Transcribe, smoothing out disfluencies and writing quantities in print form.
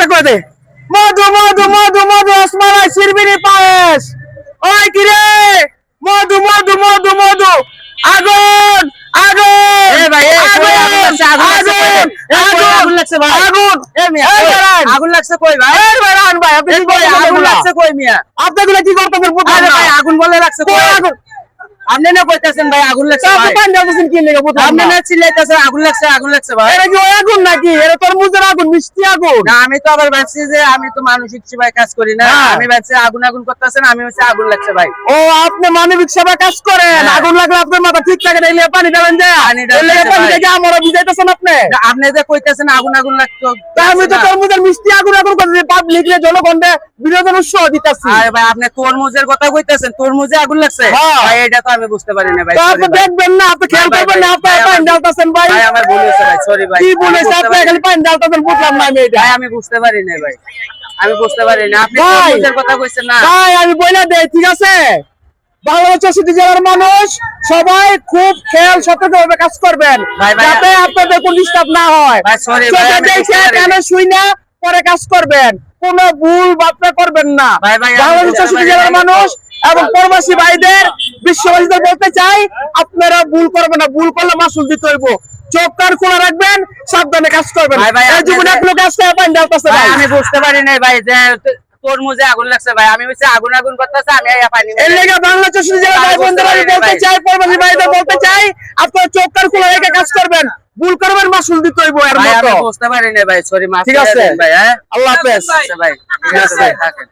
করে দে মধু মধু মধু মধু রসমালাই শিরবিনি পায়েস ওই কি রে মধু মধু মধু মধু আগুন আগুন এ ভাই আগুন লাগছে ভাই আগুন এ মিয়া আগুন লাগছে কই ভাই এই বেরান ভাই আপনি কি করেন আগুন লাগছে কই মিয়া আপনাগুলো কি করতেছেন আরে ভাই আগুন বলে লাগছে কই কই আগুন আপনি না কইতাছেন ভাই আগুন লাগছে আপনি ভাই পান দিতেছেন কি লেগে বুঝলাম আপনি না না চিল্লাইতাছেন আগুন লাগছে ভাই এটা কি ওই আগুন নাকি এটা তরমুজের আগুন মিষ্টি আগুন না আমি তো আবার ভাবছি যে আমি তো মানসিক সেবায় কাজ করি না হ্যাঁ। আমি ভাবছি আগুন আগুন করতেছেন আমি ভাবছি আগুন লাগছে ভাই ও আপনি মানবিক সেবা কাজ করেন হ্যাঁ। আগুন লাগলে আপনার মাথা ঠিক থাকে না এলে পানি দেবেন যায় পানি ঢালতেছে এলে পানি ভাই। থেকে আমরা বুঝাইতেছেন আপনি না, আপনি যে কইতাছেন আগুন আগুন লাগতো তা আমি তো তরমুজের মিষ্টি আগুন আগুন করতেছি পাবলিক রে জনগণে বিনোদন উৎস দিতাছি আরে ভাই আপনি তরমুজের কথা কইতাছেন তরমুজে আগুন লাগছে হ্যাঁ। ভাই এটা তো আমি বুঝতে পারি না ভাই তো sorry আপনি ভাই। দেখবেন না আপনি খেয়াল ভাই, করবেন না ভাই, আপনি ভাই, পানি আমার- ঢালতেছেন ভাই ভাই আমার ভুল হয়েছে ভাই সরি ভাই কি আমি বলেছে বুঝতে আপনি পারি- খালি পানি ঢালতেছেন বুঝলাম না আমি এটা ভাই আমি বুঝতে পারি না ভাই আমি বুঝতে পারি না আপনি ভাই। তরমুজের কথা কইছেন না ভাই আমি বলে দেই ঠিক আছে বাংলাদেশ 64 জেলার মানুষ সবাই খুব খেয়াল সতর্কভাবে কাজ করবেন ভাই, ভাই, যাতে আপনাদের কোনো ডিস্টার্ব না হয় ভাই, sorry ভাই, চোখে আমি দেখে বুঝতে পারি কানে না। শুই না পরে কাজ করবেন কোনো ভুল বার্তা করবেন না ভাই, ভাই, আমি বাংলাদেশ বুঝতে 64 পারি জেলার না। মানুষ এবং প্রবাসী ভাইদের বিশ্ববাসীদের বলতে চাই আপনারা ভুল করবেন না ভুল করলে মাসুল দিতে হইব চোখ কান খোলা রাখবেন সাবধানে কাজ করবেন ভাই, ভাই, এই আপনি জীবনে যে- আপনি কাজ করে পানি ঢালতেছে ভাই ভাই আমি বুঝতে পারি না ভাই যে তরমুজে আগুন লাগছে ভাই আমি বলছি আগুন আগুন করতেছে আমি এই পানি এর লেগে বাংলা 64 জেলার ভাই বোনদের আমি বলতে চাই প্রবাসী ভাইদের বলতে চাই আপনারা চোখ কান খোলা রেখে কাজ করবেন ভুল করবেন মাসুল দিতে হইব এর ভাই আমি মতো বুঝতে পারি না ভাই সরি মাফ ঠিক করে আছে। দিন ভাই হ্যাঁ আল্লাহ হাফেজ আচ্ছা ভাই ঠিক আছে ভাই থাকেন